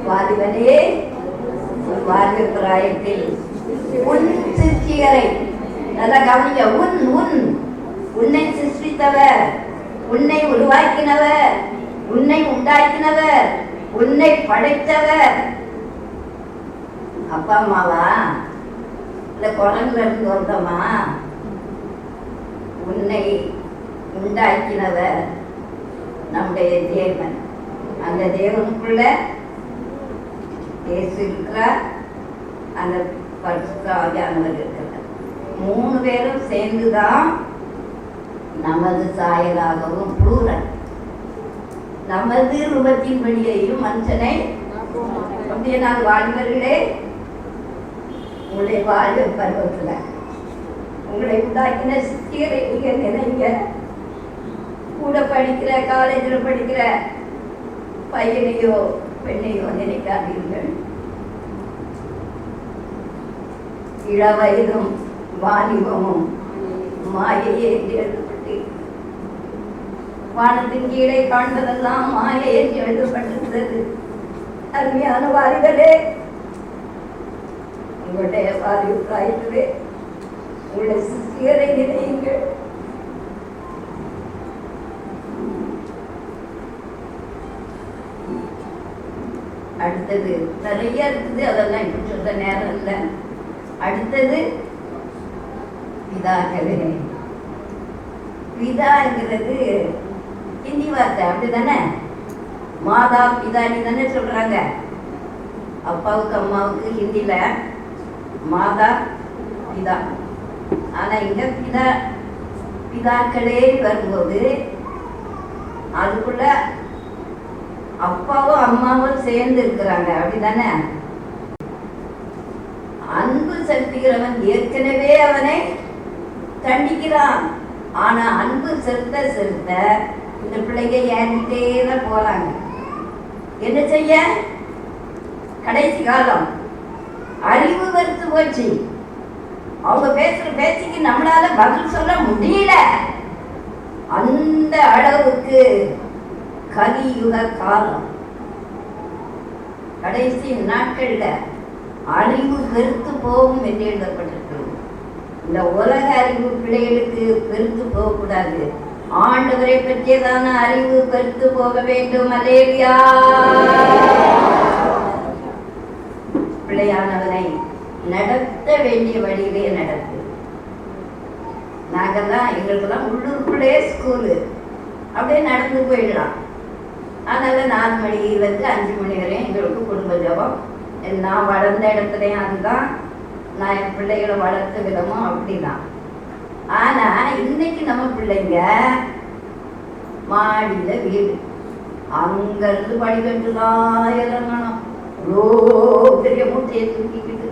வாலிபனே வாலிப பிராயத்தில் உன் சிருஷ்டிகரை நல்லா கவனிக்க. உன்னை சிருஷ்டித்தவர், உன்னை உருவாக்கினவர், உன்னை உண்டாக்கினவர், உன்னை படைத்தவர். அப்பா அம்மாவா இல்ல குரங்குல இருந்து வந்தோமா? உன்னை உண்டாக்கினவர் நம்முடைய தேவன். அந்த தேவனுக்குள்ள இயேசு இருக்கிறார், அந்த பரிசுத்த ஆவியானவர் இருக்கிறார். 3 பேரும் சேர்ந்துதான் நமது சாயலாகவும் ப்ளூரல் நமது ரூபத்தின்படியையும் மனுஷனை அப்படியே நான் வாலிபர்களே உங்களுடைய வாழ்வு பருவத்தில் உங்களை உண்டாக்கின சித்தியரை நீங்க நினைங்க. கூட படிக்கிற காலேஜில் படிக்கிற பையனையோ பெண்ணையோ நினைக்காதீர்கள். இளவயதும் வாலிபமும் மாயையே எழுதப்பட்டு வானத்தின் கீழே காண்பதெல்லாம் மாயையே எழுதப்பட்டிருந்தது. அருமையான வாலிபரே, உங்களுடைய வாலிப பிராயத்திலே உங்களுடைய சிறியரை நினையுங்கள். அடுத்தது நிறைய இருக்குது, அதெல்லாம் இப்ப சொல்ற நேரம் இல்லை. அடுத்தது பிதாக்களே. பிதாங்கிறது ஹிந்தி வார்த்தை, அப்படிதானே? மாதா பிதானி தானே சொல்றாங்க. அப்பாவுக்கு அம்மாவுக்கு ஹிந்தியில மாதா பிதா. ஆனா இங்க பிதாக்களே வரும்போது அதுக்குள்ள அப்பாவும் அம்மாவும் சேர்ந்து இருக்கிறாங்க, அப்படிதானே? அன்பு செலுத்துகிறவன் ஏற்கனவே அவனை தண்டிக்கிறான். ஆனா அன்பு செலுத்த இந்த பிள்ளைங்க ஏறிட்டே தான் போறாங்க. என்ன செய்ய? கடைசி காலம் அறிவு வெறுத்து போச்சு. அவங்க பேசுற பேச்சுக்கு நம்மளால பதில் சொல்ல முடியல. அந்த அளவுக்கு கலியுக காலம், கடைசி நாட்கள்ல அறிவு வெறுத்து போகும் என்று எழுதப்பட்டிருக்கு. இந்த உலக அறிவு பிள்ளைகளுக்கு பெருத்து போகக்கூடாது. ஆண்டவரை பற்றியதான அறிவு பெருத்து போக வேண்டும். அல்லேலூயா. பிள்ளையானவனை நடத்த வேண்டிய வழியிலே நடத்து. நாங்கெல்லாம் எங்களுக்கெல்லாம் உள்ளூருக்குள்ளே ஸ்கூலு, அப்படியே நடந்து போயிடலாம். அதனால 4 மணிலேருந்து 5 மணி வரையும் எங்களுக்கு குடும்ப ஜபம். நான் வளர்ந்த இடத்துலையும் அதுதான், நான் என் பிள்ளைகளை வளர்த்த விதமும் அப்படிதான். ஆனா இன்னைக்கு நம்ம பிள்ளைங்க மாடியில வீடு, அங்கிருந்து படிக்கட்டுதான் இறங்கணும். இவ்வளோ பெரிய மூட்டையை தூக்கிக்கிட்டு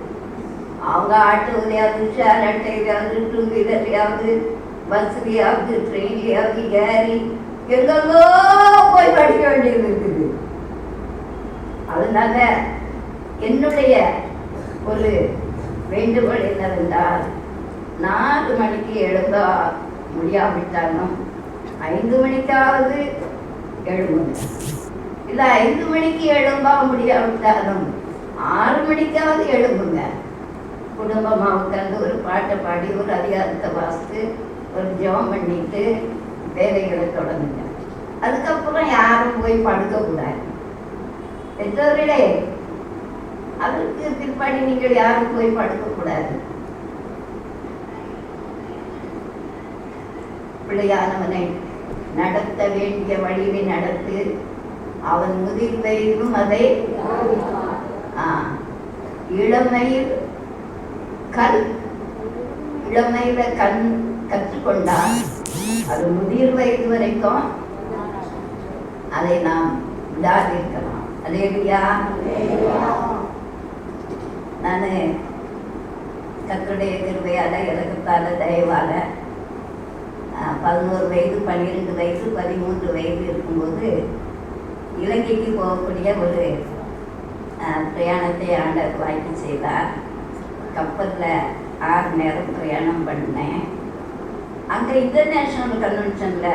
அவங்க ஆட்டோலையாவது, ஷேர் அட்டையிலாவது, 2 வீலர்லையாவது, பஸ்லையாவது, ட்ரெயின்லையாவது ஏறி எங்கெங்கோ போய் படிக்க வேண்டியது இருக்குது. அதனால என்னுடைய ஒரு வேண்டுகோள் என்னவென்றால், 4 மணிக்கு எழும்ப முடியாவிட்டாலும் 5 மணிக்காவது எழும்புங்க. இல்லை 5 மணிக்கு எழும்ப முடியாவிட்டாலும் 6 மணிக்காவது எழும்புங்க. குடும்பமாக உட்காந்து ஒரு பாட்டை பாடி, ஒரு அதிகாரத்தை வாசித்து, ஒரு ஜெபம் பண்ணிட்டு வேலைகளை தொடங்குங்க. அதுக்கப்புறம் யாரும் போய் படுக்கக்கூடாது. பெற்றோர்களே, அதற்கு பிற்பாடு நீங்கள் யாரும் போய் படுக்கக்கூடாது. பிள்ளையானவனை நடத்த வேண்டிய வழியை நடத்து. அவன் முதிர் வயதிலும் அதை இளமையில் இளமையில கற்றுக்கொண்டால் அது முதிர் வயது வரைக்கும் அதை நாம் விடாதிருக்கலாம். அல்லேலூயா. நான் கர்த்தருடைய கிருபையால, இறக்கத்தால, தயவால 11 வயது, 12 வயது, 13 வயது இருக்கும்போது இலங்கைக்கு போகக்கூடிய ஒரு பிரயாணத்தை ஆண்டவர் வாய்ப்பு செய்தார். கப்பலில் 6 நேரம் பிரயாணம் பண்ணேன். அங்கே இன்டர்நேஷ்னல் கன்வென்ஷனில்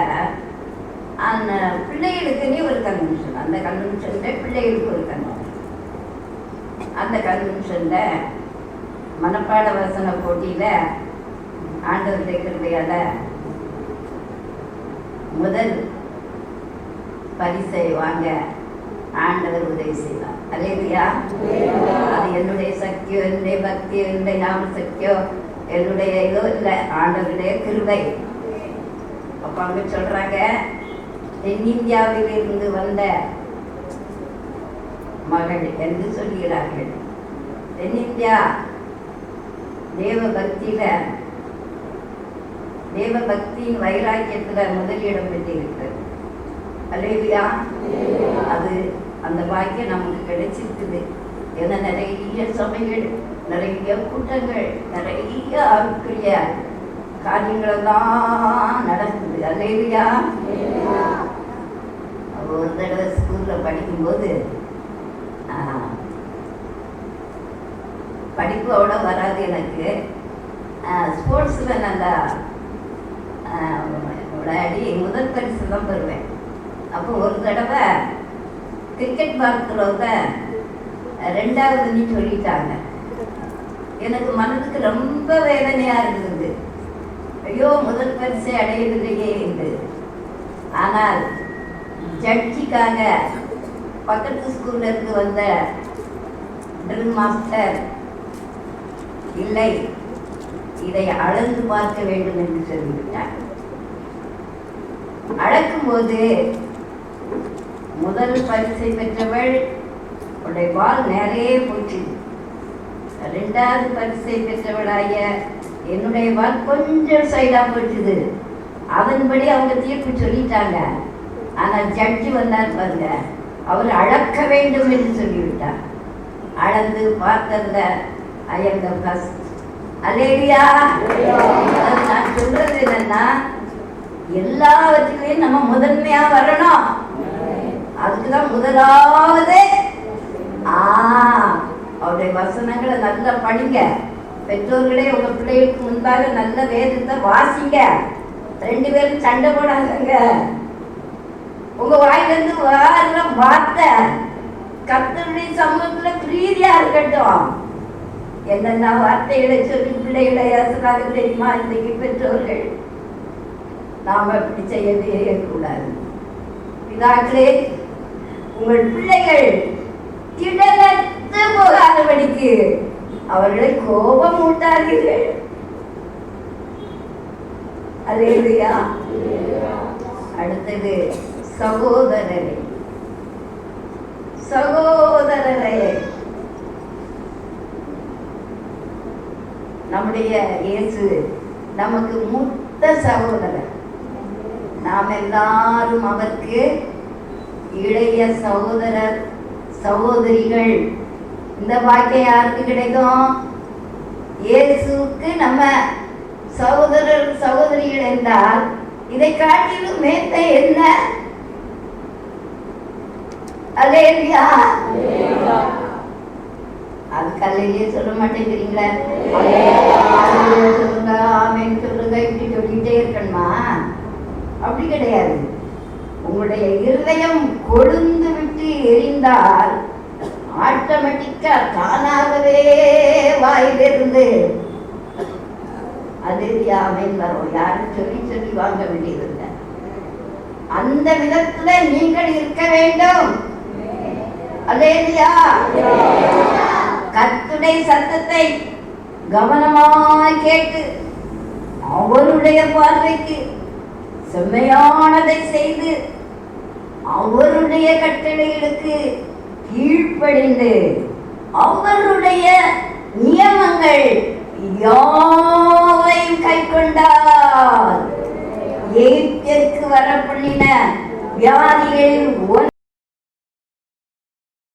அந்த பிள்ளைகளுக்குன்னே ஒரு கன்வென்ஷன், அந்த கன்வென்ஷனில் பிள்ளைகளுக்கு ஒரு கன்வென்ஷன். அந்த கன்வென்ஷன்ல மனப்பாட வசன போட்டியில ஆண்டவருடைய கிருபையால முதல் பரிசை வாங்க ஆண்டவர் உதவி செய்வார். அல்லேலூயா. அது என்னுடைய சக்தியோ, என்னுடைய பக்தியோ, என்னுடைய நாம சக்தியோ, என்னுடைய இதோ இல்லை, ஆண்டவருடைய கிருபை. அப்ப அவங்க சொல்றாங்க, தென்னிந்தியாவில் இருந்து வந்த மகள் என்று சொல்கிறார்கள். தென்னிந்தியா தேவ பக்தியின் வைராக்கியத்துல முதலிடம் பெற்றிருக்கிறது. அல்லேலூயா. அது அந்த பாக்கியம் நமக்கு கிடைச்சிருக்குது. ஏன்னா நிறைய சபைகள், நிறைய கூட்டங்கள், நிறைய ஆவிக்குரிய காரியங்கள் எல்லாம் நடக்குது. அல்லேலூயா. ஒரு தடவை ஸ்கூல்ல படிக்கும்போது படிப்பு அவ்வளோ வராது எனக்கு. ஸ்போர்ட்ஸ்ல நல்லா விளையாடி முதல் பரிசு தான் பெறுவேன். அப்போ ஒரு தடவை கிரிக்கெட் பார்க்கிறவங்க 2வது சொல்லிட்டாங்க. எனக்கு மனதுக்கு ரொம்ப வேதனையா இருந்தது. ஐயோ, முதல் பரிசை அடையவில்லையே என்று. ஆனால் ஜட்ஜிக்காக பக்கத்து ஸ்கூல்ல இருந்து வந்த ட்ரில் மாஸ்டர், இல்லை, இதை அளந்து பார்க்க வேண்டும் என்று சொல்லிவிட்டார். அளக்கும்போது முதல் பரிசை பெற்றவள் உடைய பால் நிறைய போச்சு. 2வது பரிசை பெற்றவளாய என்னுடைய பால் கொஞ்சம் சைடா போச்சுது. அதன்படி அவங்க தீர்ப்பு சொல்லிட்டாங்க. ஆனால் ஜட்ஜி வந்தார் பாருங்க, அவர் அளக்க வேண்டும் என்று சொல்லிவிட்டார். அளந்து பார்த்ததுல I am the first. அல்லேலூயா. நான் சொல்றது என்னன்னா, எல்லாவற்றிலையும் நம்ம முதன்மையா வரணும். அதுக்குதான் முதலாவது அவருடைய வசனங்களை நல்லா படிங்க. பெற்றோர்களே உங்க பிள்ளைகளுக்கு முன்பாக நல்ல வேதத்தை வாசிங்க. 2 பேரும் சண்டை போடாதங்க. உங்க வாயிலிருந்து வர வார்த்தை கர்த்தருடைய சமூகத்துல பிரீதியா இருக்கட்டும். என்னென்ன வார்த்தைகளை சொல்லி பிள்ளைகளை அசராக தெரியுமா? இன்னைக்கு பெற்றோர்கள் நாம இப்படி செய்யவே கூடாது. பிதாக்களே, உங்கள் பிள்ளைகள் திடலற்று போகாதபடிக்கு அவர்களை கோபம் ஊட்டார்கள். அல்லேலூயா. அடுத்தது சகோதரரே, நம்முடைய இயேசு நமக்கு மூத்த சகோதரர். நாம் எல்லாரும் அவருக்கு இளைய சகோதரர், சகோதரிகள். இந்த வாக்கியம் யாருக்கு கிடைக்கும்? இயேசுக்கு நம்ம சகோதரர் சகோதரிகள் என்றால் இதை காட்டிலும் மேத்த என்ன? அல்லேலூயா. அது கல்லையே சொல்ல மாட்டேங்கிறீங்களா? சொல்லுங்க, ஆமென் சொல்லுங்க, இப்படி சொல்லிட்டே இருக்கணுமா? அப்படி கிடையாது. உங்களுடைய இருதயம் கொழுந்து விட்டு எரிந்தால் ஆட்டோமேட்டிக்கா தானாகவே வாயிலிருந்து அது ஆமென் வரும். யாரும் சொல்லி சொல்லி வாங்க வேண்டியதில்லை. அந்த விதத்துல நீங்கள் இருக்க வேண்டும். அல்லேலூயா. கர்த்தருடைய சத்தத்தை கவனமாய் கேட்டு அவருடைய பார்வைக்கு செம்மையானதை செய்து அவருடைய கட்டளைகளுக்கு கீழ்ப்படிந்து அவருடைய நியமங்கள் யாவையும் கைக்கொண்டார் எகிப்திற்கு வரப்பண்ணின வியாதிகளில்